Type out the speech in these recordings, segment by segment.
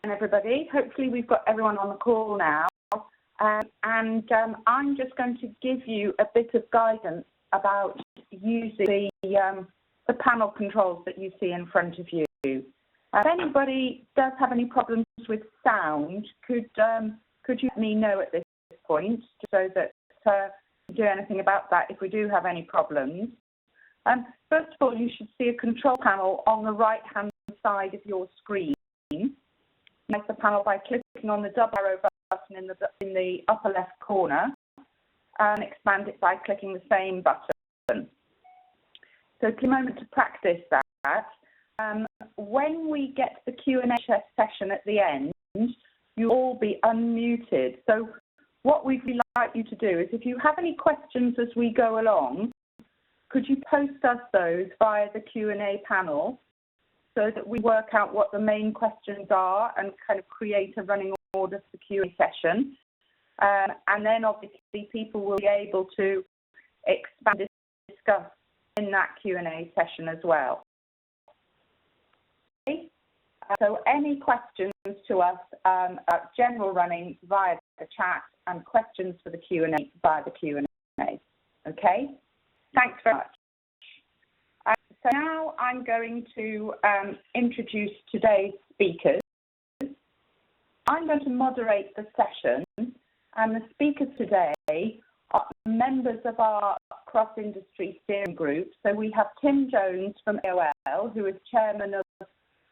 everybody. Hopefully we've got everyone on the call now. I'm just going to give you a bit of guidance about using the panel controls that you see in front of you. If anybody does have any problems with sound, could you let me know at this point so that we do anything about that if we do have any problems. First of all, you should see a control panel on the right-hand side of your screen. Make the panel by clicking on the double arrow button in the upper left corner and expand it by clicking the same button. So take a moment to practice that. When we get to the Q&A session at the end, you'll all be unmuted. So what we'd really like you to do is if you have any questions as we go along, could you post us those via the Q&A panel so that we work out what the main questions are and kind of create a running order for the Q&A session. And then obviously people will be able to expand and discuss in that Q&A session as well. Okay. So any questions to us about general running via the chat and questions for the Q&A via the Q&A. Okay? Thanks very much. So now I'm going to introduce today's speakers. I'm going to moderate the session, and the speakers today are members of our cross-industry steering group. So we have Tim Jones from AOL, who is chairman of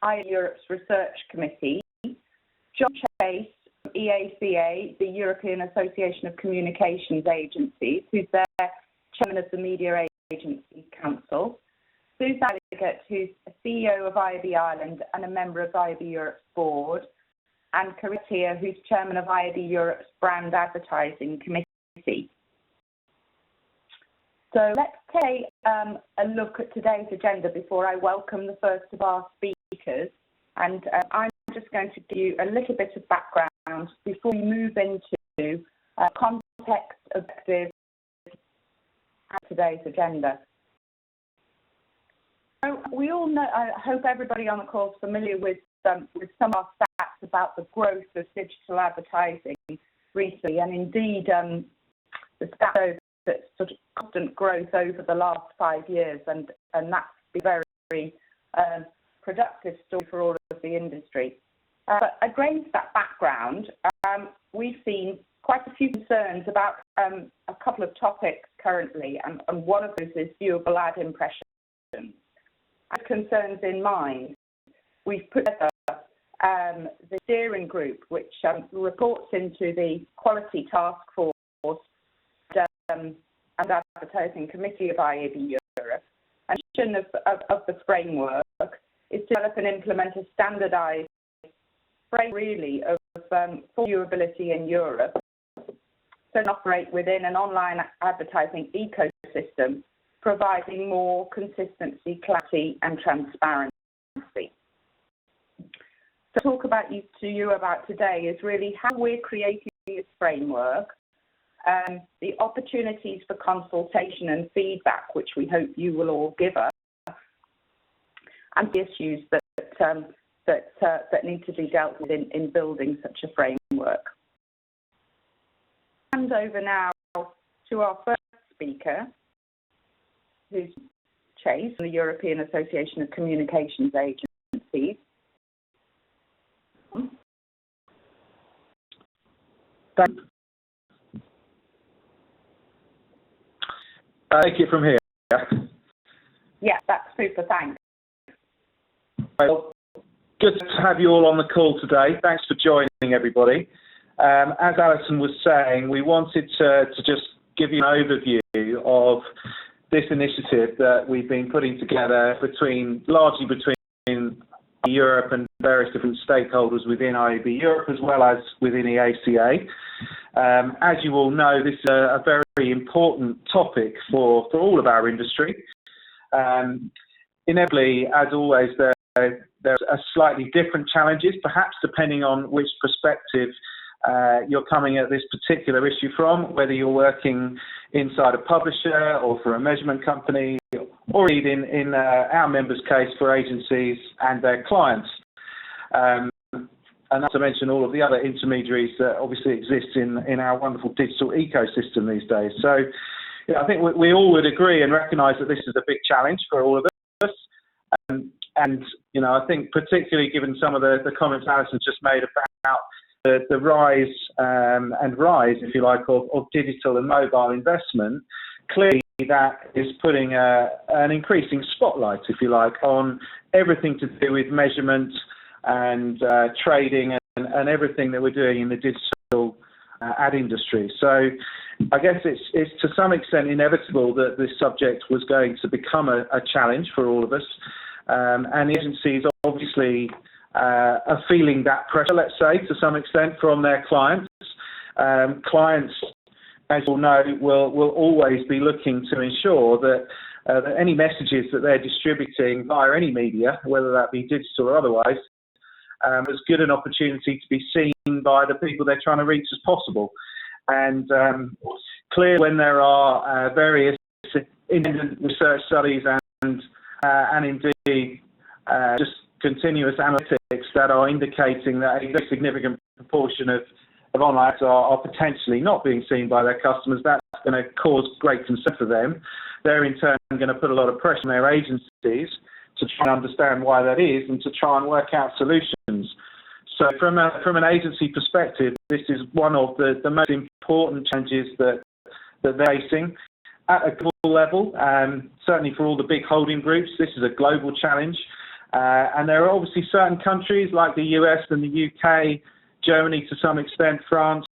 IAB Europe's Research Committee, John Chase from EACA, the European Association of Communications Agencies, who's their chairman of the Media Agencies Council, Susan Alligat, who's a CEO of IAB Ireland and a member of IAB Europe's board, and Caritia, who's chairman of IAB Europe's Brand Advertising Committee. So let's take a look at today's agenda before I welcome the first of our speakers. And I'm just going to give you a little bit of background before we move into context, objectives, and today's agenda. So we all know, I hope everybody on the call is familiar with some of our stats about the growth of digital advertising recently, and indeed the stats show that sort of constant growth over the last 5 years, and that's been a very productive story for all of the industry. But against that background, we've seen quite a few concerns about a couple of topics currently, and one of those is viewable ad impressions. With concerns in mind, we've put together the steering group, which reports into the Quality Task Force and Advertising Committee of IAB Europe. And the mission of the framework is to develop and implement a standardised framework, really, of for viewability in Europe, so operate within an online advertising ecosystem, providing more consistency, clarity, and transparency. So talk about to you about today is really how we're creating this framework, the opportunities for consultation and feedback, which we hope you will all give us, and the issues that need to be dealt with in building such a framework. Hand over now to our first speaker, who's Chase, from the European Association of Communications Agencies. Take it from here. Yeah, that's super, thanks. Well, good to have you all on the call today. Thanks for joining, everybody. As Alison was saying, we wanted to just give you an overview of this initiative that we've been putting together largely between Europe and various different stakeholders within IAB Europe as well as within EACA. As you all know, this is a very important topic for all of our industry. Inevitably, as always, there are slightly different challenges, perhaps depending on which perspective you're coming at this particular issue from, whether you're working inside a publisher or for a measurement company, or even in our members' case for agencies and their clients. and not to mention all of the other intermediaries that obviously exist in our wonderful digital ecosystem these days. So I think we all would agree and recognise that this is a big challenge for all of us. And I think particularly given some of the comments Alison just made about the rise, if you like, of digital and mobile investment, clearly that is putting an increasing spotlight, if you like, on everything to do with measurement and trading and everything that we're doing in the digital ad industry. So I guess it's to some extent inevitable that this subject was going to become a challenge for all of us. And the agencies obviously are feeling that pressure, let's say, to some extent from their clients. Clients, as you all know, will always be looking to ensure that any messages that they're distributing via any media, whether that be digital or otherwise, as good an opportunity to be seen by the people they're trying to reach as possible. And clearly when there are various independent research studies and indeed just continuous analytics that are indicating that a very significant proportion of online ads are potentially not being seen by their customers, that's going to cause great concern for them. They're in turn going to put a lot of pressure on their agencies to try and understand why that is and to try and work out solutions. So from an agency perspective, this is one of the most important challenges that they're facing at a global level. Certainly for all the big holding groups, this is a global challenge. And there are obviously certain countries like the US and the UK, Germany to some extent, France,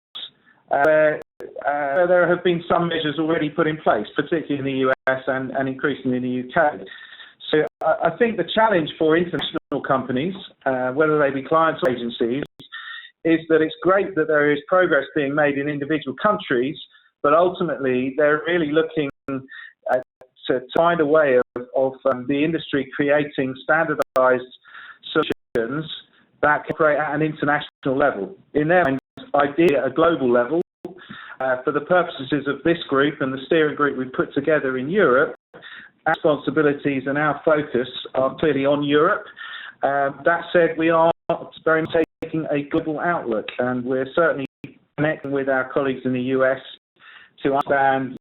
where there have been some measures already put in place, particularly in the US and increasingly in the UK. So I think the challenge for international companies, whether they be clients or agencies, is that it's great that there is progress being made in individual countries, but ultimately they're really looking to find a way of the industry creating standardized solutions that can operate at an international level. In their minds, ideally at a global level. For the purposes of this group and the steering group we've put together in Europe, our responsibilities and our focus are clearly on Europe. That said, we are very much taking a global outlook, and we're certainly connecting with our colleagues in the US to understand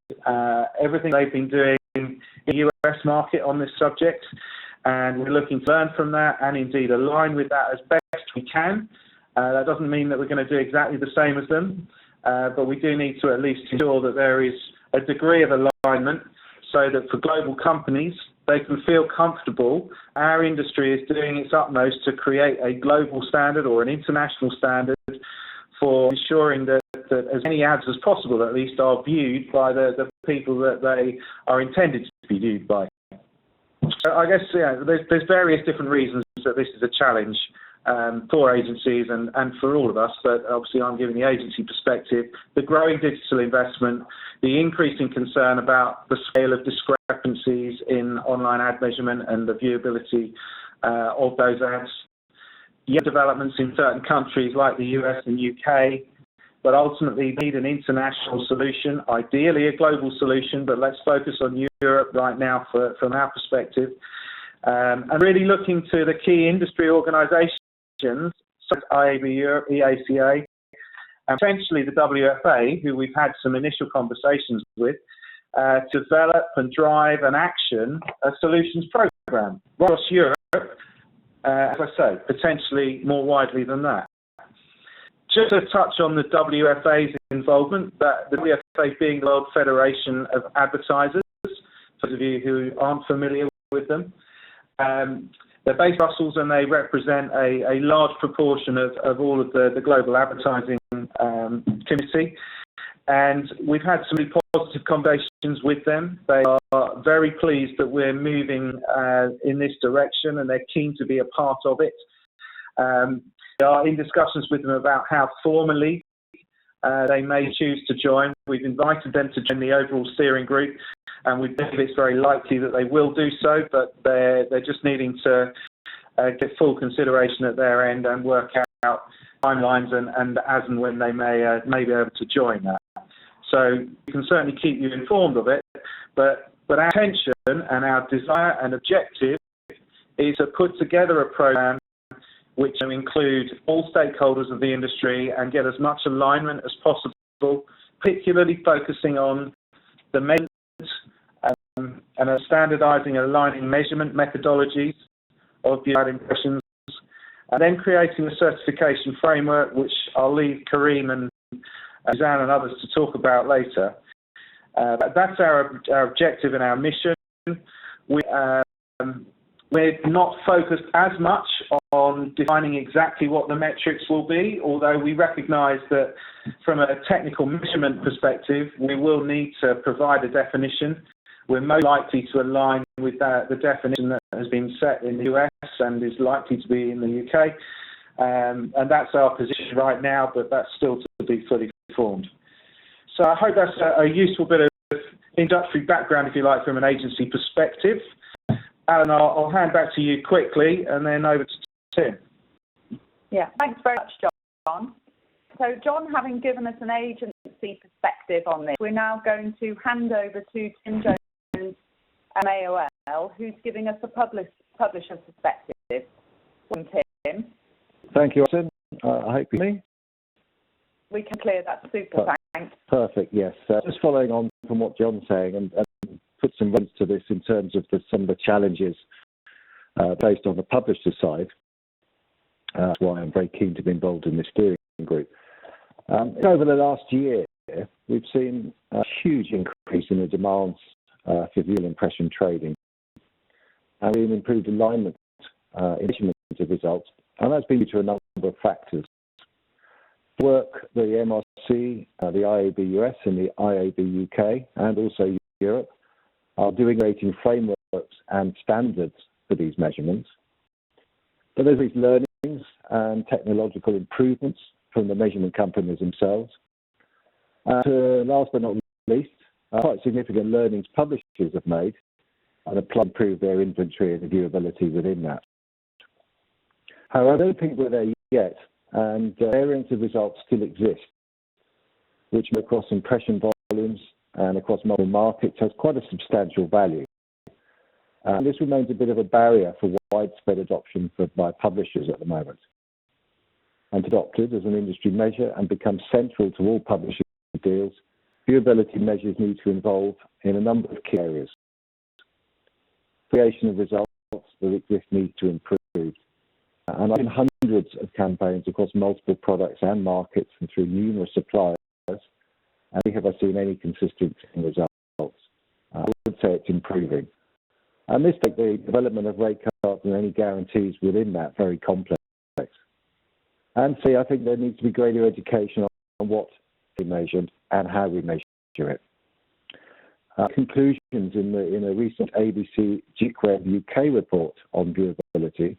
everything they've been doing in the US market on this subject, and we're looking to learn from that and indeed align with that as best we can. That doesn't mean that we're going to do exactly the same as them, but we do need to at least ensure that there is a degree of alignment so that for global companies, they can feel comfortable our industry is doing its utmost to create a global standard or an international standard for ensuring that as many ads as possible at least are viewed by the people that they are intended to be viewed by. So I guess there's various different reasons that this is a challenge for agencies and for all of us, but obviously I'm giving the agency perspective. The growing digital investment, the increasing concern about the scale of discrepancies in online ad measurement and the viewability of those ads, developments in certain countries like the US and UK, but ultimately need an international solution, ideally a global solution, but let's focus on Europe right now from our perspective, and really looking to the key industry organisations such as IAB Europe, EACA, and potentially the WFA, who we've had some initial conversations with, to develop and drive and action a solutions programme across Europe, as I say, potentially more widely than that. Just to touch on the WFA's involvement, that the WFA being the World Federation of Advertisers, for those of you who aren't familiar with them. They're based in Brussels and they represent a large proportion of all of the global advertising community. And we've had some really positive conversations with them. They are very pleased that we're moving in this direction and they're keen to be a part of it. We are in discussions with them about how formally they may choose to join. We've invited them to join the overall steering group, and we believe it's very likely that they will do so, but they're just needing to get full consideration at their end and work out timelines and as and when they may be able to join that. So we can certainly keep you informed of it, but our intention and our desire and objective is to put together a programme which include all stakeholders of the industry and get as much alignment as possible, particularly focusing on the measurement and standardising and aligning measurement methodologies of viewable impressions, and then creating a certification framework, which I'll leave Kareem and Suzanne and others to talk about later. That's our objective and our mission. We're not focused as much on defining exactly what the metrics will be, although we recognise that from a technical measurement perspective, we will need to provide a definition. We're most likely to align with the definition that has been set in the US and is likely to be in the UK. And that's our position right now, but that's still to be fully formed. So I hope that's a useful bit of introductory background, if you like, from an agency perspective. Alan, I'll hand back to you quickly and then over to Tim. Yeah, thanks very much, John. So John, having given us an agency perspective on this, we're now going to hand over to Tim Jones, AOL, who's giving us a publisher perspective. Tim. Thank you, Alison. I hope you hear me. We can clear that. Super, thanks. Perfect, yes. Just following on from what John's saying and put some words to this in terms of some of the challenges based on the publisher side. That's why I'm very keen to be involved in this steering group. Over the last year, we've seen a huge increase in the demands for viewable impression trading, and we've improved alignment in measurement of results, and that's been due to a number of factors. Work the MRC, the IAB US and the IAB UK, and also Europe, are doing rating frameworks and standards for these measurements. But there's these learnings and technological improvements from the measurement companies themselves. Last but not least, quite significant learnings publishers have made and apply to improve their inventory and viewability within that. However, I don't think we're there yet, and variants of results still exist, which across impression volumes and across multiple markets has quite a substantial value. This remains a bit of a barrier for widespread adoption by publishers at the moment. And adopted as an industry measure and become central to all publisher deals, viewability measures need to involve in a number of key areas. Creation of results that exist needs to improve. And I've seen hundreds of campaigns across multiple products and markets and through numerous suppliers, and we haven't seen any consistency in results. I would say it's improving. And this makes the development of rate cards and any guarantees within that very complex. And so I think there needs to be greater education on what we measured and how we measure it. Conclusions in a recent ABC GICWeb UK report on viewability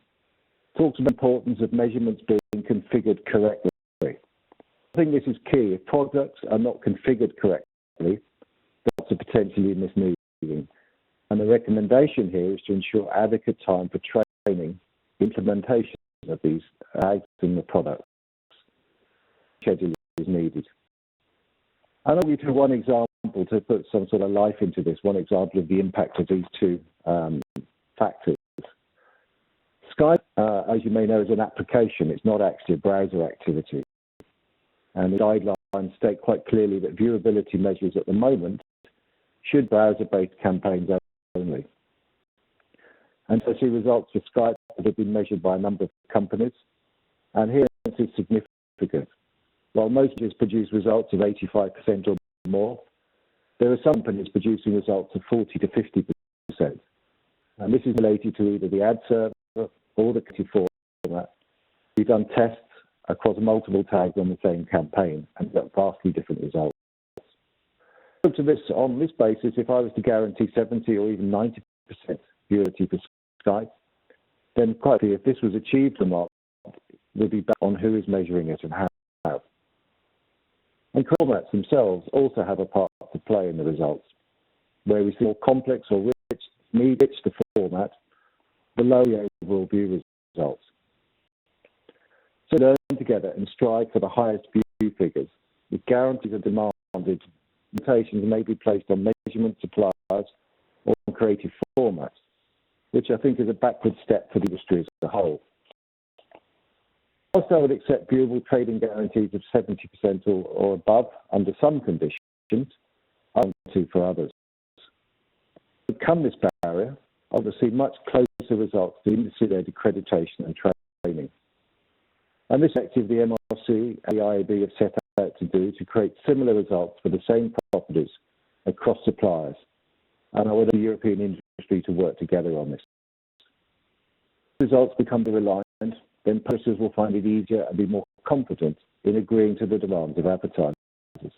talks about the importance of measurements being configured correctly. I think this is key. If products are not configured correctly, results are potentially misleading. And the recommendation here is to ensure adequate time for training, implementation of these tags in the products. Schedule is needed. And I'll give you one example to put some sort of life into this, one example of the impact of these two factors. Skype, as you may know, is an application. It's not actually a browser activity. And the guidelines state quite clearly that viewability measures at the moment should browser-based campaigns only. And so see results for Skype that have been measured by a number of companies. And here this is significant. While most of us produce results of 85% or more, there are some companies producing results of 40 to 50%. And this is related to either the ad server or the creative format. We've done tests across multiple tags on the same campaign and got vastly different results. On this basis, if I was to guarantee 70 or even 90% viewability for Skype, then quite clearly, if this was achieved or not, would be back on who is measuring it and how. And formats themselves also have a part to play in the results, where we see more complex or rich the format, below the overall view results. So learn together and strive for the highest view figures, with guarantees are demanded. Limitations may be placed on measurement suppliers or on creative formats, which I think is a backward step for the industry as a whole. Also, I would accept viewable trading guarantees of 70% or above under some conditions, and to for others. To overcome this barrier, I want to see much closer results to industry-led accreditation and training. And this active the MRC and the IAB have set out to do to create similar results for the same properties across suppliers. And I want the European industry to work together on this. Results become reliant, then purchasers will find it easier and be more confident in agreeing to the demands of advertisers. The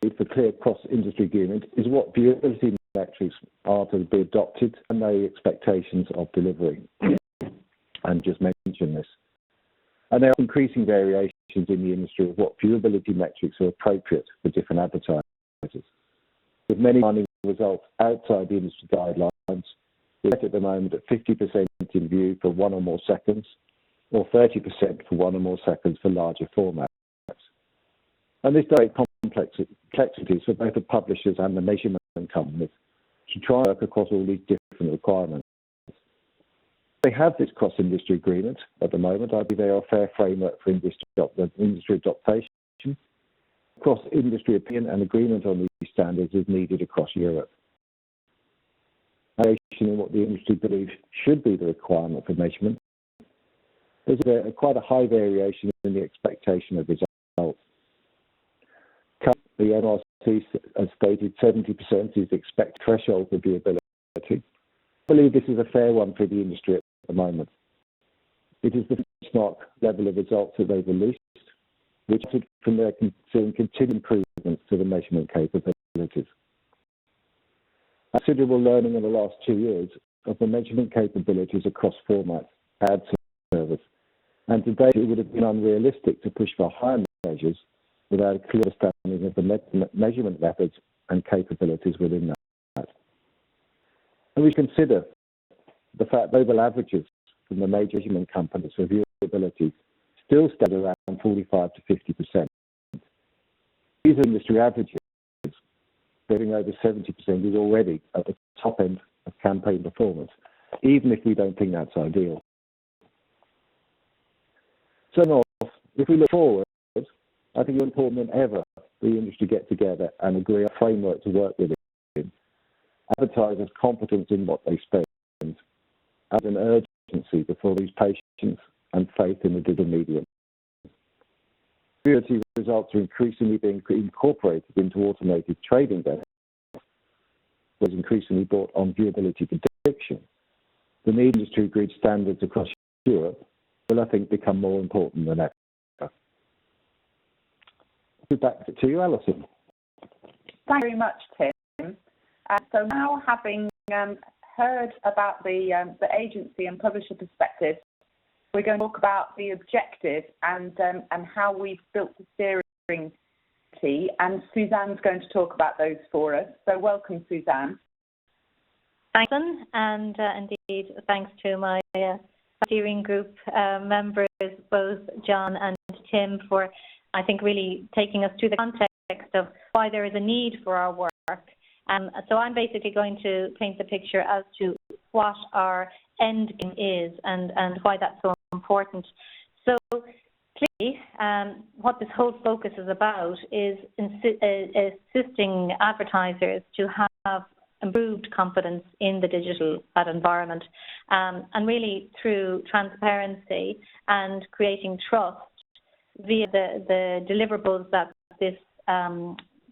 need for clear cross-industry agreement is what viewability metrics are to be adopted and the expectations of delivery. And just mention this. And there are increasing variations in the industry of what viewability metrics are appropriate for different advertisers. With many finding results outside the industry guidelines, we're at the moment at 50% in view for 1 or more seconds, or 30% for 1 or more seconds for larger formats. And this creates complexities for both the publishers and the measurement companies to try and work across all these different requirements. They have this cross-industry agreement at the moment. I believe they are a fair framework for industry adaptation. Cross-industry opinion and agreement on these standards is needed across Europe. In what the industry believes should be the requirement for measurement, there's quite a high variation in the expectation of results. The NRC has stated 70% is the expected threshold for viewability. I believe this is a fair one for the industry at the moment. It is the benchmark level of results that they've released, which from there seeing continued improvements to the measurement capabilities. Considerable learning in the last 2 years of the measurement capabilities across formats, ad service, and today it would have been unrealistic to push for higher measures without a clear understanding of the measurement methods and capabilities within that. And we consider the fact global averages from the major measurement companies for viewability still stand around 45 to 50%. These are industry averages. Getting over 70% is already at the top end of campaign performance, even if we don't think that's ideal. So if we look forward, I think it's important than ever the industry get together and agree on a framework to work within. Advertisers' confidence in what they spend, and an urgency before these patience and faith in the digital medium. Viewability results are increasingly being incorporated into automated trading data, was increasingly brought on viewability prediction. The need for industry-agreed standards across Europe will, I think, become more important than ever. Back to you, Alison. Thank you very much, Tim. So now, having heard about the agency and publisher perspective, we're going to talk about the objective and how we've built the steering committee, and Suzanne's going to talk about those for us. So welcome, Suzanne. Thanks, and indeed thanks to my steering group members, both John and Tim, for, I think, really taking us to the context of why there is a need for our work. So I'm basically going to paint the picture as to what our end game is and why that's so important. So clearly, what this whole focus is about is assisting advertisers to have improved confidence in the digital ad environment, and really through transparency and creating trust via the deliverables that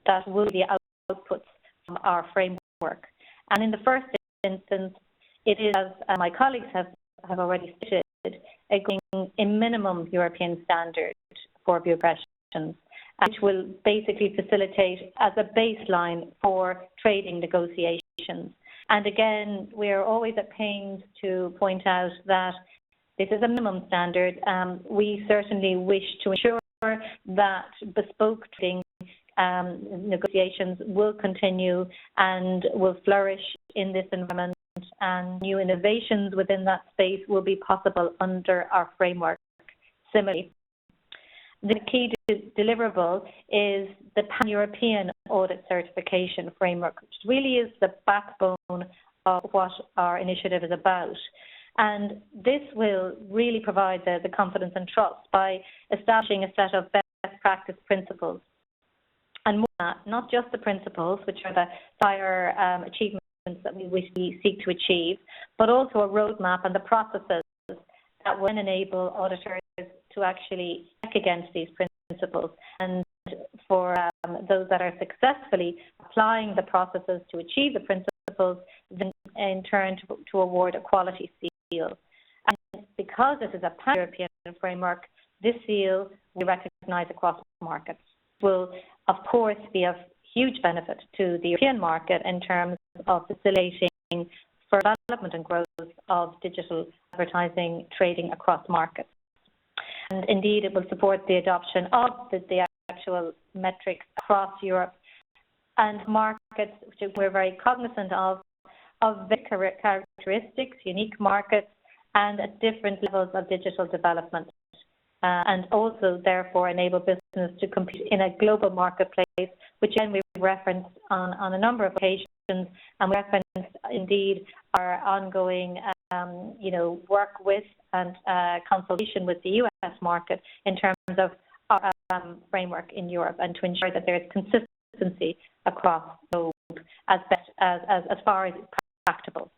that will be outputs from our framework. And in the first instance, it is, as my colleagues have already stated, agreeing a minimum European standard for view impressions, which will basically facilitate as a baseline for trading negotiations. And again, we are always at pains to point out that this is a minimum standard. We certainly wish to ensure that bespoke trading negotiations will continue and will flourish in this environment, and new innovations within that space will be possible under our framework. Similarly, the key deliverable is the Pan-European Audit Certification Framework, which really is the backbone of what our initiative is about. And this will really provide the confidence and trust by establishing a set of best practice principles. And more than that, not just the principles, which are the fire achievements that we seek to achieve, but also a roadmap and the processes that will enable auditors to actually check against these principles. And for those that are successfully applying the processes to achieve the principles, then in turn to award a quality seal. And because this is a pan-European framework, this seal will recognise across markets. Will, of course, be of huge benefit to the European market in terms of facilitating for development and growth of digital advertising trading across markets. And indeed, it will support the adoption of the actual metrics across Europe and markets which we're very cognizant of very characteristics, unique markets, and at different levels of digital development. And also, therefore, enable business to compete in a global marketplace, which again we've referenced on a number of occasions, and we referenced indeed our ongoing work with and consultation with the US market in terms of our framework in Europe, and to ensure that there is consistency across the globe as far as practicable.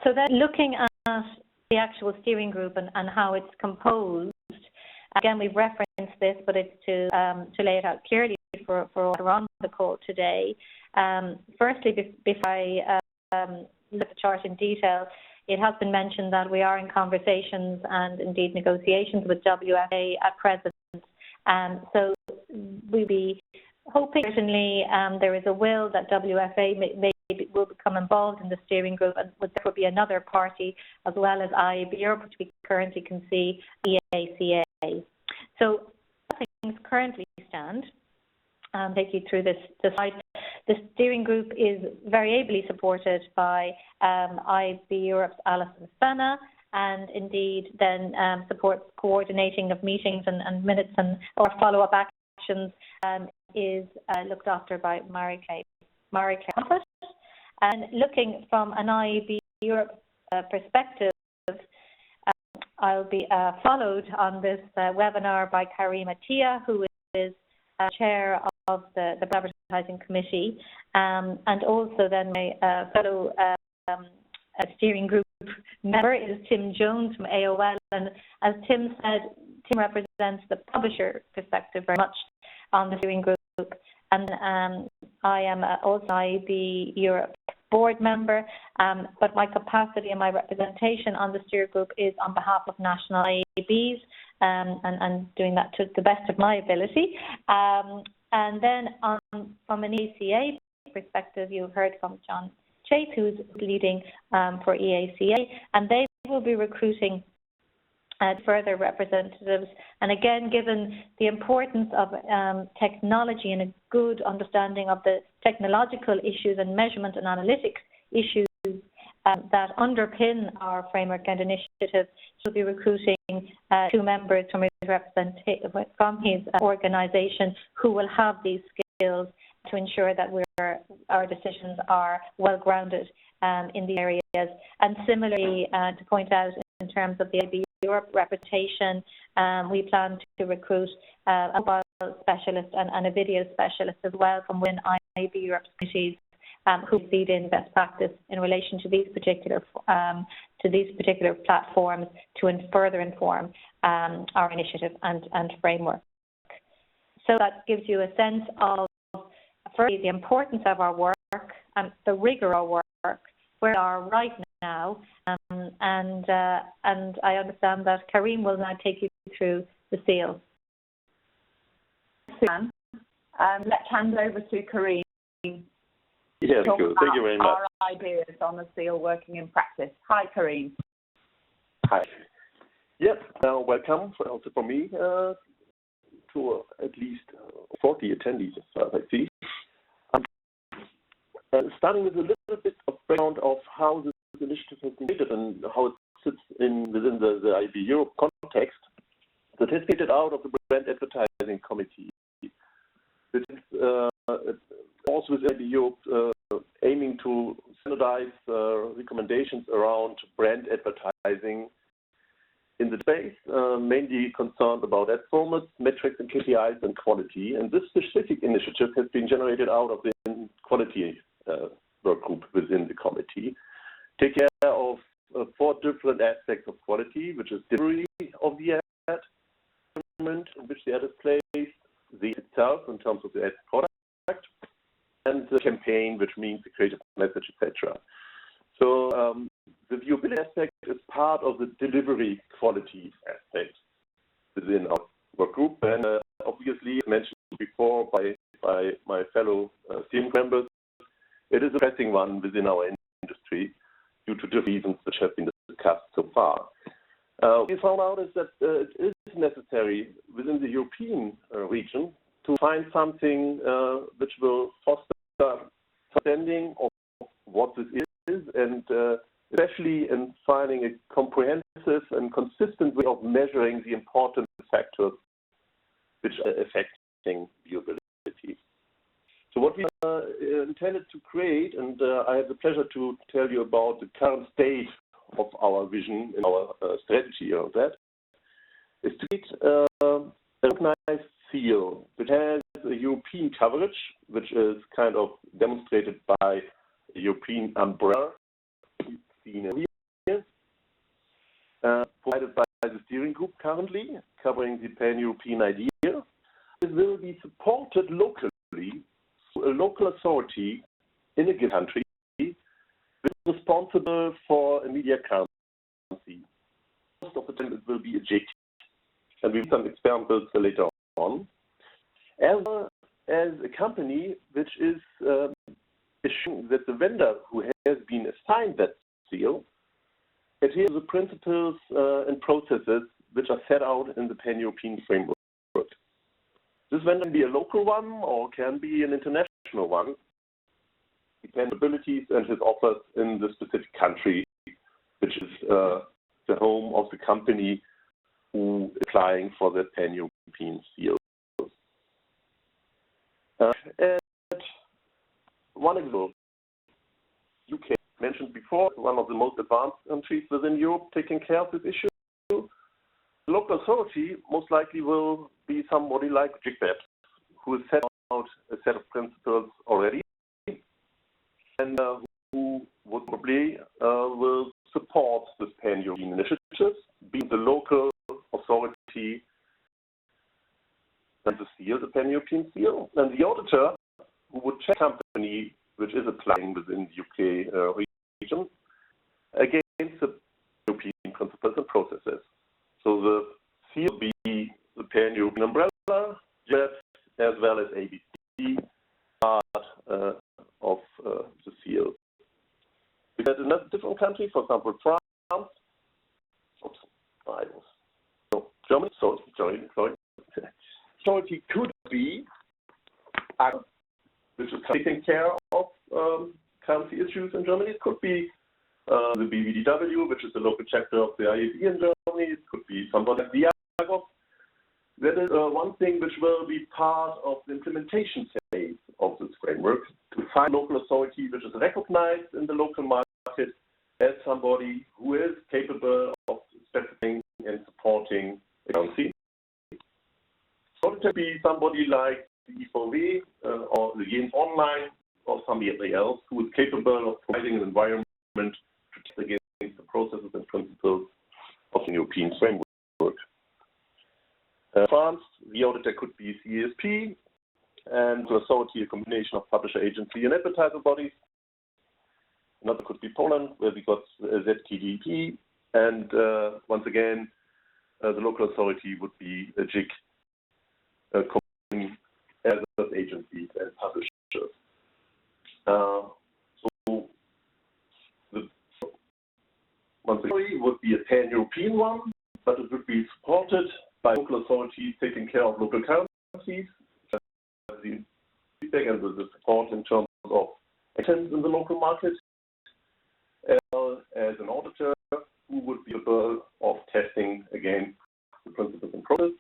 So then, looking at the actual steering group and how it's composed, again we've referenced this, but it's to lay it out clearly for all who are on the call today. Firstly, before I look at the chart in detail, it has been mentioned that we are in conversations and indeed negotiations with WFA at present. So we'll be hoping certainly there is a will that WFA will become involved in the steering group, and would therefore be another party as well as IAB Europe, which we currently can see EACA. So as things currently stand, I'll take you through this slide. The steering group is very ably supported by IAB Europe's Alison Fenna, and indeed then supports coordinating of meetings and minutes or follow-up actions is looked after by Mary-Claire Moffat. And looking from an IAB Europe perspective, I'll be followed on this webinar by Karim Attia, who is chair of the Advertising Committee, and also then my fellow steering group member is Tim Jones from AOL. And as Tim said, Tim represents the publisher perspective very much on the steering group. And I am also IAB Europe board member, but my capacity and my representation on the steering group is on behalf of national IABs, and doing that to the best of my ability. And then from an EACA perspective, you heard from John Chase, who's leading for EACA, and they will be recruiting further representatives. And again, given the importance of technology and a good understanding of the technological issues and measurement and analytics issues that underpin our framework and initiative, he'll be recruiting 2 members from his organisation who will have these skills to ensure that our decisions are well grounded in the areas. And similarly, to point out in terms of the IAB Europe reputation, we plan to recruit a mobile specialist and a video specialist as well from within IAB Europe's committees, who feed in best practice in relation to these particular platforms to further inform our initiative and framework. So that gives you a sense of, firstly, the importance of our work and the rigor of our work, where we are right now, and I understand that Karim will now take you through the seal. Let's hand over to Karim. Yeah, cool. Thank you very much. Our ideas on the seal working in practice. Hi, Karim. Hi. Yes, welcome also from me to at least 40 attendees, as I see. Starting with a little bit of background of how this initiative has been created and how it sits within the IAB Europe context. That has created out of the Brand Advertising Committee, which is also with IAB Europe aiming to standardized recommendations around brand advertising in the space, mainly concerned about ad formats, metrics and KPIs, and quality. And this specific initiative has been generated out of the quality work group within the committee. Take care of 4 different aspects of quality, which is delivery of the ad, in which the ad is placed, the itself in terms of the ad product, and the campaign, which means the creative message, etc. So the viewability aspect is part of the delivery quality aspect within our work group, and obviously, as mentioned before by my fellow steering members, it is a pressing one within our industry due to the reasons which have been discussed so far. We found out is that it is necessary within the European region to find something which will foster understanding of what this is, and especially in finding a comprehensive and consistent way of measuring the important factors which are affecting viewability. So what we intended to create, and I have the pleasure to tell you about the current state of our vision and our strategy of that, is to create a recognized seal which has a European coverage, which is kind of demonstrated by a European umbrella, seen here, provided by the steering group currently, covering the pan-European idea. It will be supported locally through a local authority in a given country, which is responsible for a media currency. Most of the time it will be a JIC, and we have some examples later on, as well as a company which is assuring that the vendor who has been assigned that seal adheres to the principles and processes which are set out in the pan-European framework. This vendor can be a local one or can be an international one, depending on abilities and his offers in the specific country, which is the home of the company who is applying for the pan-European seal. And one example, UK, mentioned before, one of the most advanced countries within Europe taking care of this issue. The local authority most likely will be somebody like JICBET, who has set out a set of principles already, and who would probably will support this pan-European initiative, being the local authority and the seal, the pan-European seal, and the auditor who would check company which is applying within the UK region against the European principles and processes. So the seal will be the pan-European umbrella, JET, as well as ABC, part of the seal. Because in different countries, for example, France, Germany, so it could be which is taking care of currency issues in Germany. It could be the BVDW, which is the local chapter of the IAB in Germany. It could be somebody like the IAB. That is one thing which will be part of the implementation phase of this framework, to find local authority which is recognized in the local market as somebody who is capable of specifying and supporting a currency. So it could be somebody like the IVW or the Jens Online or somebody else who is capable of providing an environment to test against the processes and principles of the European framework. France, the auditor could be CESP, and the authority a combination of publisher agency and advertiser bodies. Another could be Poland, where we got ZTDP, and once again, the local authority would be a JIC, as agencies and publishers. So the once again would be a pan-European one, but it would be supported by local authorities taking care of local currencies, the feedback and the support in terms of actions in the local market, as well as an auditor who would be able of testing against the principles and process.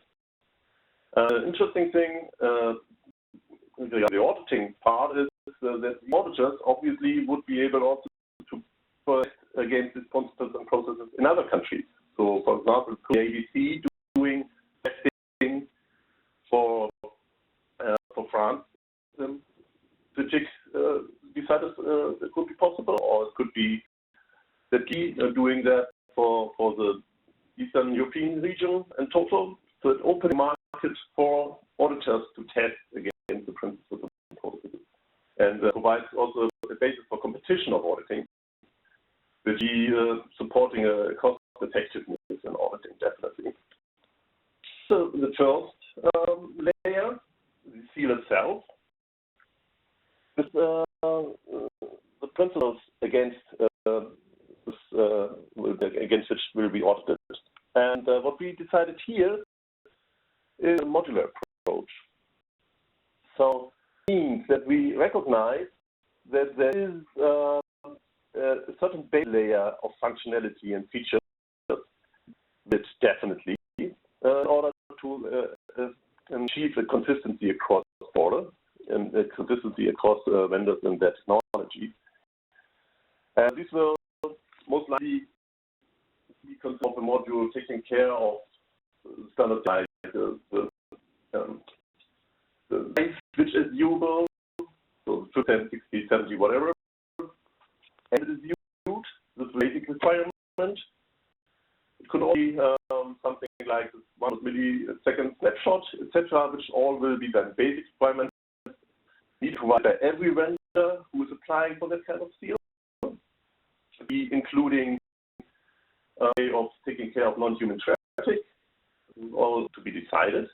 Interesting thing, the auditing part is that the auditors obviously would be able also against these principles and processes in other countries. So, for example, the IAB doing testing for France, which decided it could be possible, or it could be that we are doing that for the Eastern European region in total. So it opens the market for auditors to test against the principles and processes, and provides also a basis for competition of auditing, which is supporting a cost effectiveness in auditing, definitely. So the first layer, the seal itself, is the principles against which will be audited. And what we decided here is a modular approach. So it means that we recognize that there is a certain base layer of functionality and features which definitely, in order to achieve a consistency across borders and a consistency across vendors and their technology. And this will most likely be considered of a module taking care of standardized the base, which is viewable, so 10, 60, 70, whatever, and it is viewed, this basic requirement. It could also be something like 1 millisecond snapshot, etc., which all will be then basic requirements need to provide by every vendor who is applying for that kind of seal, including a way of taking care of non-human traffic, all to be decided.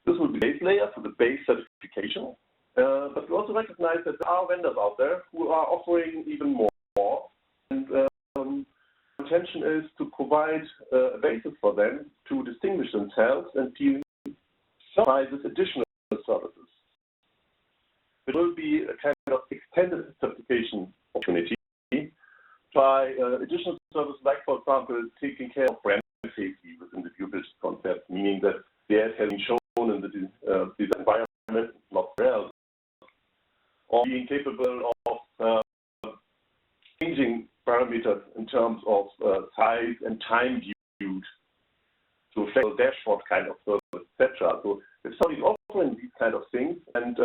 This will be the base layer for the base certification, but we also recognize that there are vendors out there who are offering even more, and intention is to provide a basis for them to distinguish themselves and to provide this additional services. It will be a kind of extended certification opportunity by additional services, like, for example, taking care of brand safety within the viewable concept, meaning that the ad has been shown in the design environment, not else, or being capable of changing parameters in terms of size and time viewed to a flexible dashboard kind of service, etc. So if somebody is offering these kind of things and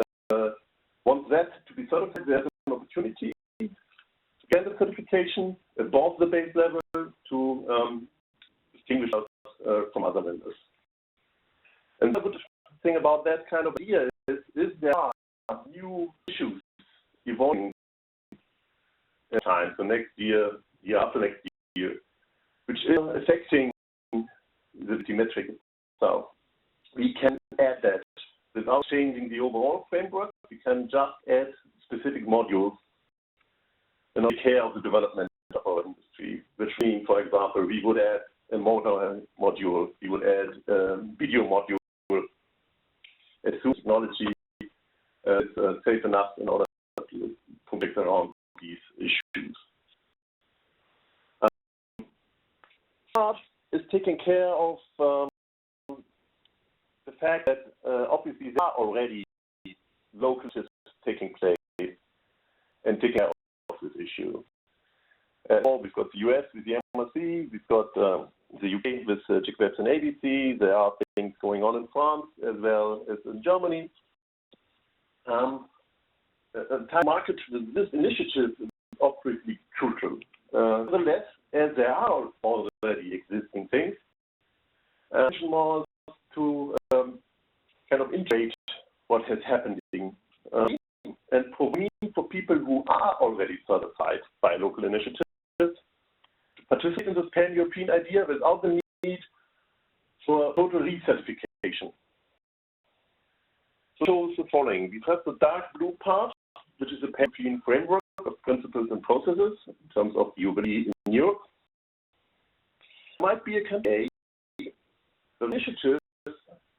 wants that to be certified, there's an opportunity to get the certification above the base level to distinguish us from other vendors. And the good thing about that kind of idea is there are new issues evolving at times, so next year, year after next year, which is affecting the metric itself. We can add that without changing the overall framework. We can just add specific modules and take care of the development of our industry, which means, for example, we would add a motor module, we would add a video module as soon as technology is safe enough in order to protect around these issues. Part is taking care of the fact that obviously there are already local systems taking place and taking care of this issue. We've got the US with the MRC, we've got the UK with JICWebs and ABC. There are things going on in France as well as in Germany. The time market with this initiative is obviously crucial. Nevertheless, as there are already existing things, more to kind of integrate what has happened and for people who are already certified by local initiatives to participate in this pan-European idea without the need for total recertification. So the following. We have the dark blue part, which is a pan-European framework of principles and processes in terms of viewability in Europe. Might be a candidate. The initiative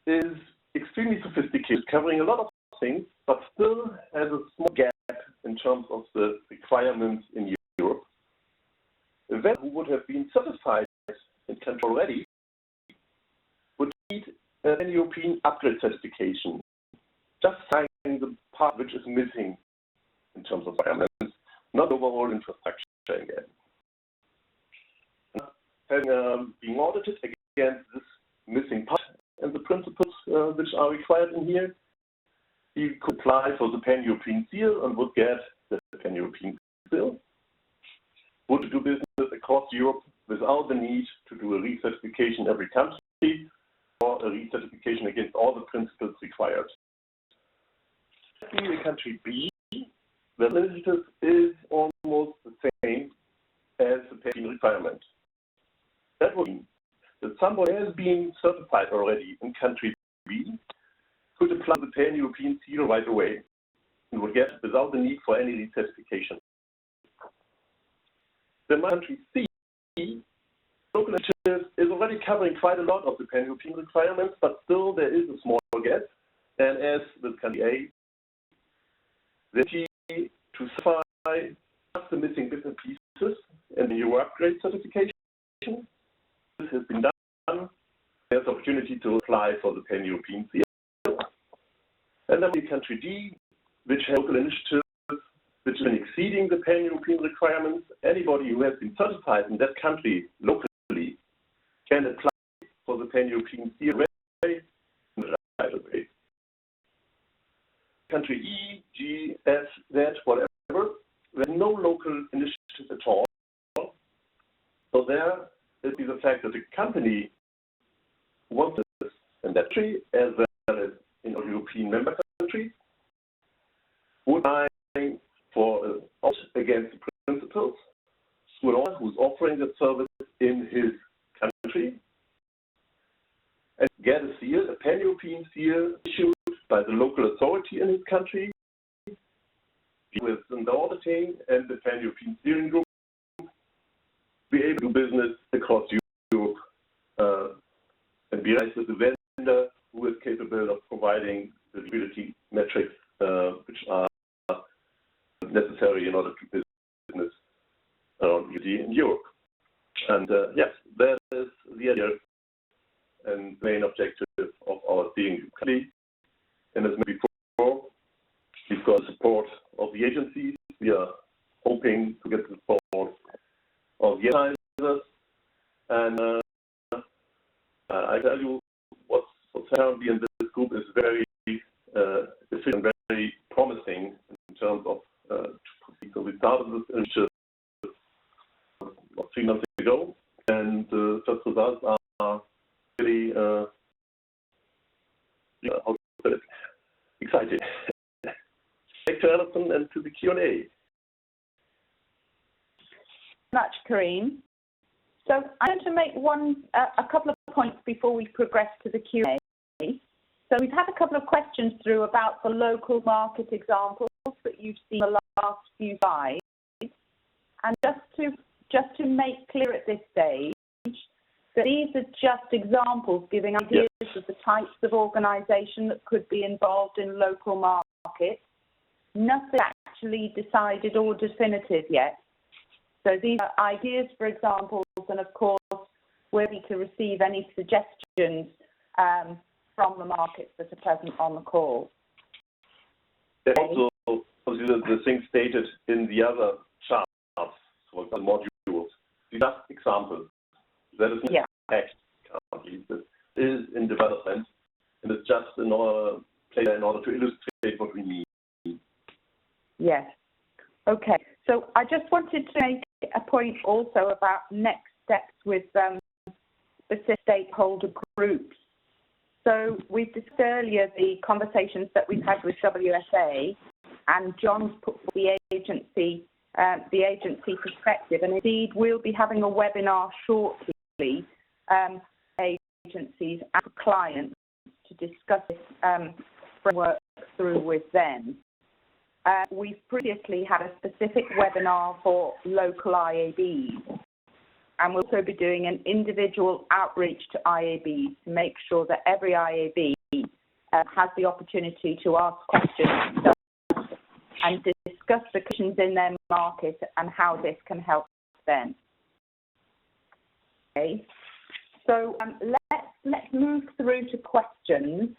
is extremely sophisticated, covering a lot of things, but still has a small gap in terms of the requirements in Europe. A vendor who would have been certified in country already would need an European upgrade certification, just finding the part which is missing in terms of requirements, not overall infrastructure again. having being audited against this missing part and the principles which are required in here, he could apply for the pan-European seal and would get the pan-European seal, would do business across Europe without the need to do a recertification every country or a recertification against all the principles required. In country B, the initiative is almost the same as the pan requirement. That would mean that somebody has been certified already in country B could apply the pan-European seal right away and would get it without the need for any recertification. Then country C, local initiative is already covering quite a lot of the pan-European requirements, but still there is a small gap. And as with country A, the key to certify just the missing bits and pieces in the new upgrade certification. This has been done. There's opportunity to apply for the pan-European seal. And then in country D, which has local initiatives which is exceeding the pan-European requirements, anybody who has been certified in that country locally can apply for the pan-European seal right away. Country E, G, F, Z, whatever, there's no local initiative at all. So there is the fact that the company wants this in that country as well as in European member countries would apply for out against the principles who's offering the service in his country and get a seal, a pan-European seal issued by the local authority in his country with the auditing and the pan-European steering group, be able to do business across Europe and be nice with the vendor who is capable of providing the liquidity metrics which are necessary in order to do business around in Europe. And yes, that is the idea and main objective of our steering group. And as mentioned before, we've got the support of the agencies. We are hoping to get the support of the advisors. And I tell you, what's currently in this group is very efficient, very promising in terms of to proceed. So we started this initiative 3 months ago, and first results are really how to put it, exciting. Back to Alison and to the Q&A. Much, Kareem. So I'm going to make a couple of points before we progress to the Q&A. So we've had a couple of questions through about the local market examples that you've seen in the last few slides. And just to make clear at this stage that these are just examples giving ideas of the types of organisation that could be involved in local markets. Nothing actually decided or definitive yet. So these are ideas for examples, and of course we're ready to receive any suggestions from the markets that are present on the call. Also, the things stated in the other charts, for the modules, these are examples. That is not text currently. This is in development, and it's just in order to illustrate what we need. Yes. Okay. So I just wanted to make a point also about next steps with specific stakeholder groups. So we've discussed earlier the conversations that we've had with WSA, and John's put forward the agency perspective, and indeed we'll be having a webinar shortly, agencies and clients, to discuss this framework through with them. We've previously had a specific webinar for local IABs, and we'll also be doing an individual outreach to IABs to make sure that every IAB has the opportunity to ask questions and discuss the conditions in their market and how this can help them. Okay, so let's move through to questions.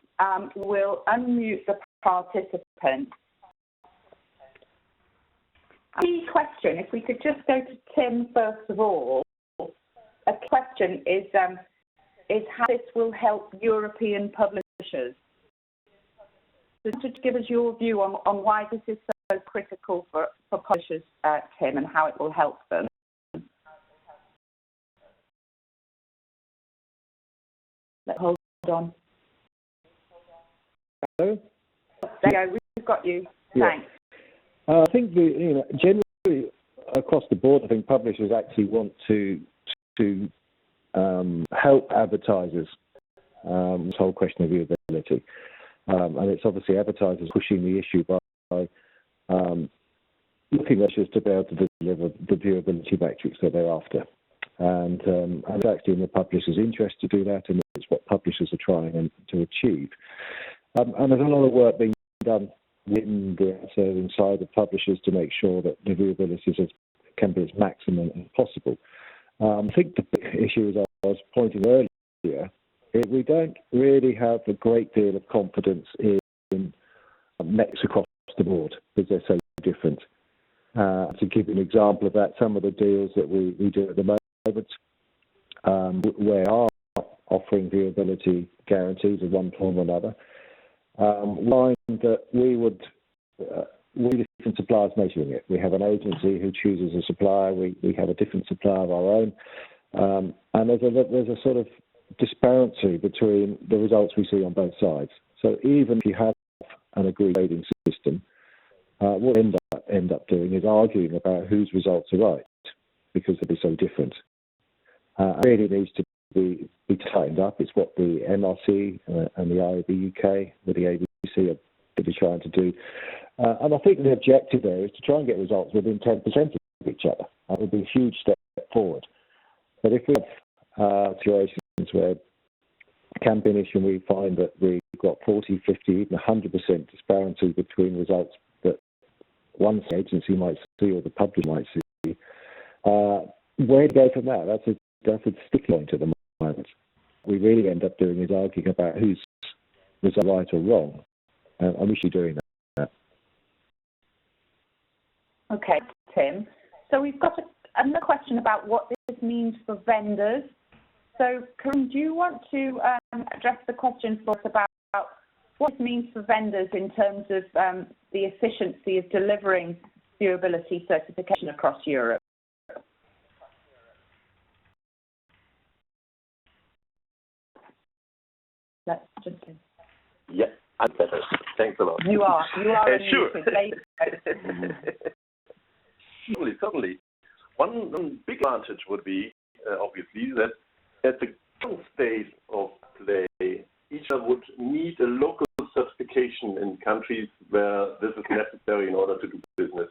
We'll unmute the participants. The question, if we could just go to Tim first of all. a question is how this will help European publishers. So to give us your view on why this is so critical for publishers, Tim, and how it will help them. Hold on. Hello? There you go, we've got you. Thanks. I think generally across the board, I think publishers actually want to help advertisers. This whole question of viewability, and it's obviously advertisers pushing the issue by looking at measures to be able to deliver the viewability metrics that they're after. And it's actually in the publisher's interest to do that, and it's what publishers are trying to achieve. And there's a lot of work being done inside the publishers to make sure that the viewability can be as maximum as possible. I think the big issue, as I was pointing earlier, is we don't really have a great deal of confidence in metrics across the board because they're so different. To give you an example of that, some of the deals that we do at the moment, we are offering viewability guarantees of one form or another. We find that we different suppliers measuring it. We have an agency who chooses a supplier. We have a different supplier of our own, and there's a sort of disparity between the results we see on both sides. So even if you have an agreed rating system, what we end up doing is arguing about whose results are right because they'll be so different. It really needs to be tightened up. It's what the MRC and the IAB UK with the ABC are really trying to do. And I think the objective there is to try and get results within 10% of each other. That would be a huge step forward. But if we have situations where campaign issue we find that we've got 40, 50, even 100% disparity between results that one agency might see or the public might see, where to go from there? That's a sticky point at the moment. We really end up doing is arguing about who's result right or wrong, and we should be doing that. Okay, Tim. So we've got another question about what this means for vendors. So, Karim, do you want to address the question for us about what it means for vendors in terms of the efficiency of delivering viewability certification across Europe? Let's just... Yeah, I'm better. Thanks a lot. You are sure. Certainly. One big advantage would be, obviously, that at the current state of play, each would need a local certification in countries where this is necessary in order to do business.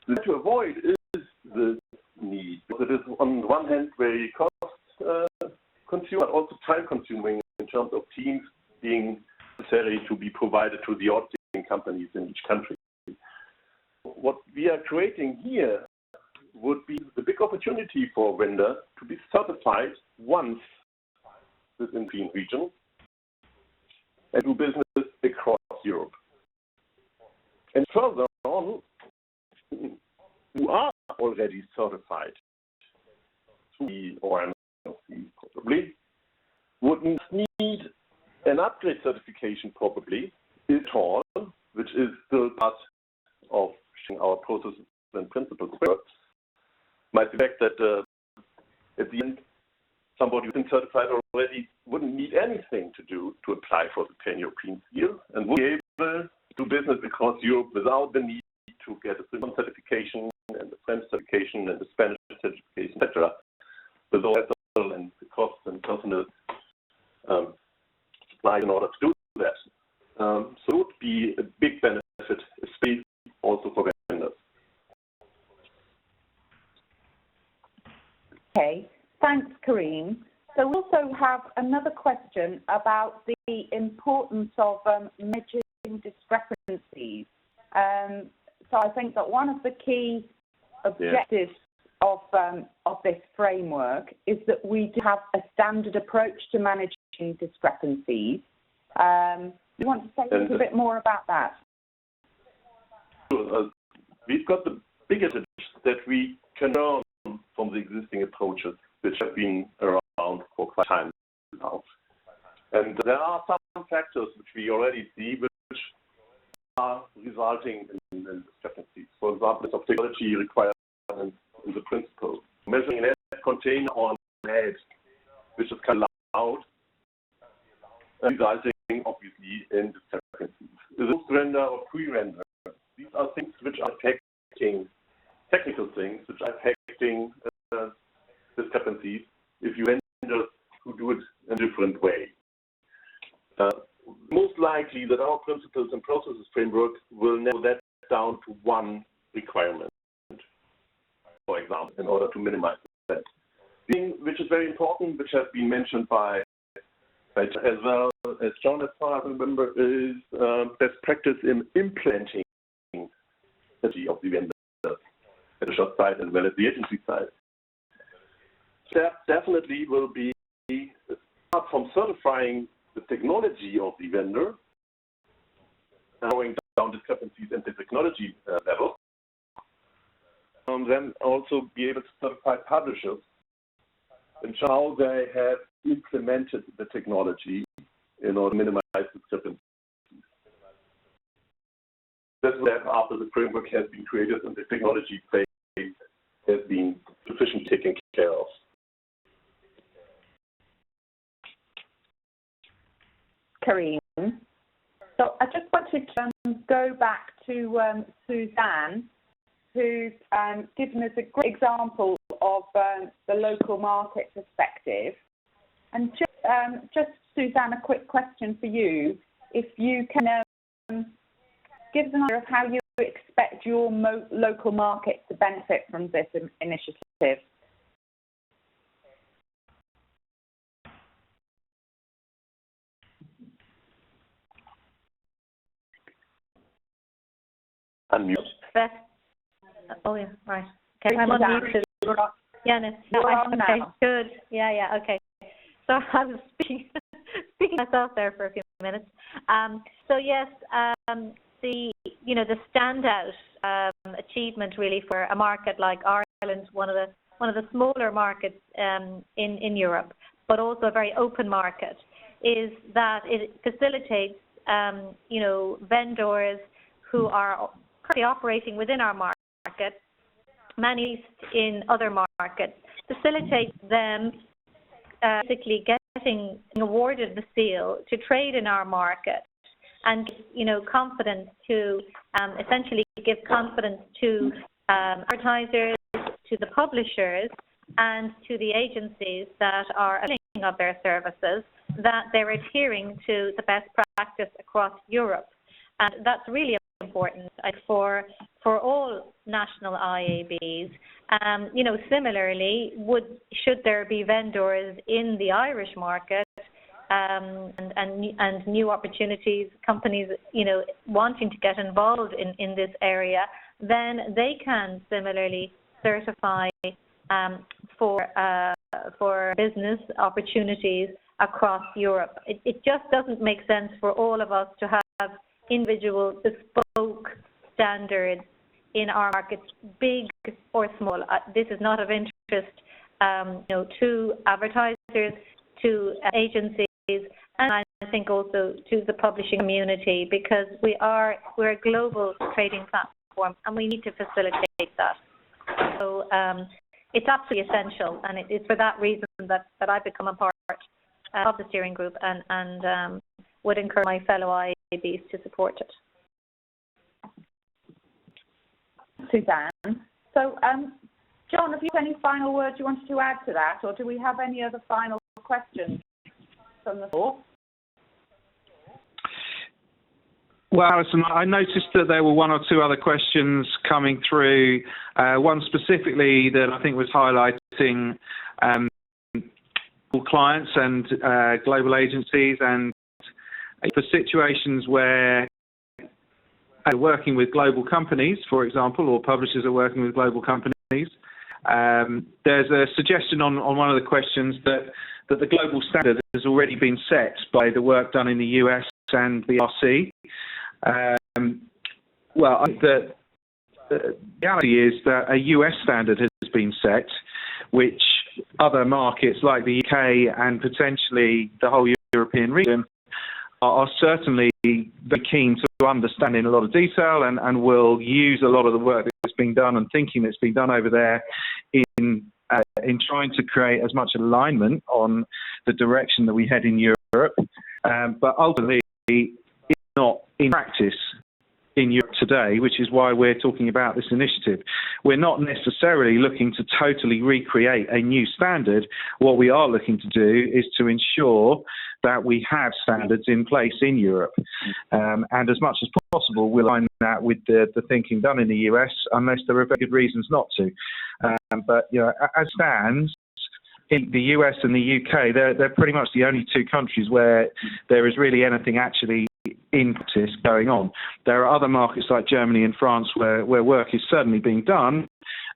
What to avoid is the need, because it is on the one hand very cost-consuming, but also time-consuming in terms of teams being necessary to be provided to the auditing companies in each country. What we are creating here would be the big opportunity for a vendor to be certified once within the region and do business across Europe. And further on, who are already certified through the OMC probably, would need an upgrade certification probably, if at all, which is still part of our processes and principles. Might be the fact that at the end, somebody who's been certified already wouldn't need anything to do to apply for the pan-European seal and would be able to do business across Europe without the need to get a German certification and the French certification and the Spanish certification, etc. With all that and the costs and personal supply in order to do that. So it would be a big benefit, especially also for vendors. Okay, thanks, Karim. So we also have another question about the importance of managing discrepancies. So I think that one of the key objectives of this framework is that we do have a standard approach to managing discrepancies. Do you want to say a little bit more about that? We've got the biggest that we can learn from the existing approaches which have been around for quite some time now. And there are some factors which we already see which are resulting in discrepancies. For example, of technology requirements in the principle. Measuring an container on head, which is kind of loud, resulting obviously in discrepancies. Is it render or pre-render? These are things which are affecting technical things, which are affecting discrepancies if you render who do it in a different way. Most likely that our principles and processes framework will narrow that down to one requirement, for example, in order to minimize that. Thing which is very important, which has been mentioned by as well as John, as far as I remember, is best practice in implementing the of the vendor at the shop side as well as the agency side. That definitely will be, apart from certifying the technology of the vendor, narrowing down discrepancies at the technology level, then also be able to certify publishers and how they have implemented the technology in order to minimize discrepancies. That's what after the framework has been created and the technology phase has been sufficiently taken care of. Karim. So I just wanted to go back to Suzanne, who's given us a great example of the local market perspective. And just Suzanne, a quick question for you. If you can give us an idea of how you expect your local market to benefit from this initiative. Unmute. Oh yeah, right. Okay, I'm unmuted. Yeah, okay, good. Yeah, okay. So I was speaking myself there for a few minutes. So yes, the standout achievement really for a market like Ireland, one of the smaller markets in Europe, but also a very open market, is that it facilitates vendors who are currently operating within our market, many in other markets, facilitates them basically getting awarded the seal to trade in our market, and confidence to essentially give confidence to advertisers, to the publishers, and to the agencies that are selling of their services that they're adhering to the best practice across Europe, and that's really important for all national IABs. Similarly, should there be vendors in the Irish market and new opportunities, companies wanting to get involved in this area, then they can similarly certify for business opportunities across Europe. It just doesn't make sense for all of us to have individual bespoke standards in our markets, big or small. This is not of interest to advertisers, to agencies, and I think also to the publishing community, because we're a global trading platform and we need to facilitate that. So it's absolutely essential, and it's for that reason that I've become a part of the steering group and would encourage my fellow IABs to support it. Suzanne. So, John, have you any final words you wanted to add to that, or do we have any other final questions from the floor? Well, Alison, I noticed that there were one or two other questions coming through. One specifically that I think was highlighting clients and global agencies, and for situations where working with global companies, for example, or publishers are working with global companies. There's a suggestion on one of the questions that the global standard has already been set by the work done in the US and the RC. Well, I think that the reality is that a US standard has been set, which other markets like the UK and potentially the whole European region are certainly very keen to understand in a lot of detail and will use a lot of the work that's been done and thinking that's been done over there in trying to create as much alignment on the direction that we head in Europe. But ultimately, it's not in practice in Europe today, which is why we're talking about this initiative. We're not necessarily looking to totally recreate a new standard. What we are looking to do is to ensure that we have standards in place in Europe. And as much as possible, we'll align that with the thinking done in the US, unless there are very good reasons not to. But you know, as stands, in the US and the UK, they're pretty much the only two countries where there is really anything actually in practice going on. There are other markets like Germany and France where work is certainly being done,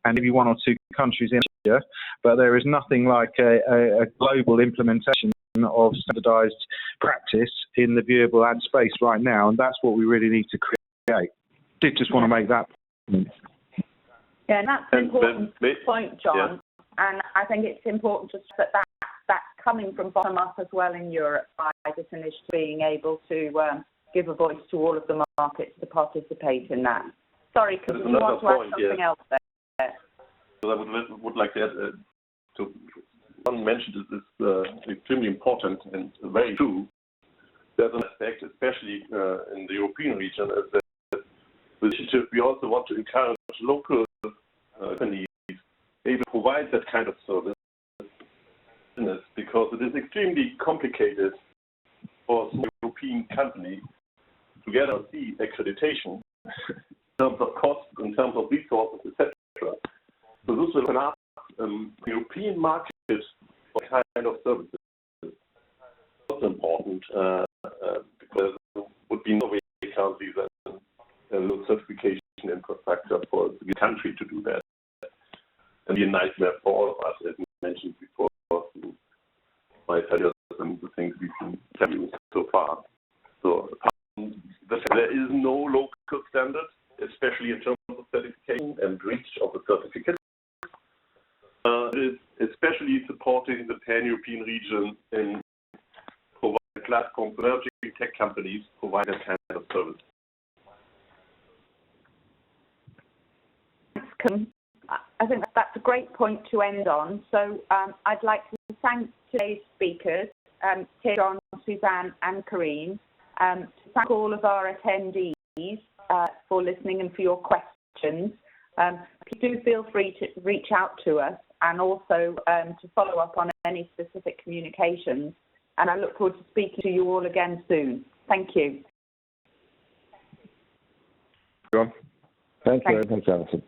and maybe one or two countries in Asia, but there is nothing like a global implementation of standardized practice in the viewable ad space right now, and that's what we really need to create. I did just want to make that point. Yeah, and that's an important point, John. Yeah. And I think it's important just that's coming from bottom up as well in Europe by this initiative being able to give a voice to all of the markets to participate in that. Sorry, because you want to add something else there. So I would like to add, to one mentioned is extremely important and very true. There's an aspect, especially in the European region, is that we also want to encourage local companies able to provide that kind of service, because it is extremely complicated for some European companies to get the accreditation in terms of cost, in terms of resources, etc. So this will open up European markets for kind of services. It's important because there would be no way currently than certification infrastructure for the country to do that. And be a nightmare for all of us, as mentioned before. I tell you some of the things we've been telling you so far. So there is no local standard, especially in terms of certification and reach of the certificate. It is especially supporting the pan-European region in providing platforms for emerging tech companies provide that kind of service. I think that's a great point to end on. So I'd like to thank today's speakers, John, Suzanne and Karine, to thank all of our attendees for listening and for your questions. Please do feel free to reach out to us and also to follow up on any specific communications. And I look forward to speaking to you all again soon. Thank you. Thank you. Thanks, Alison.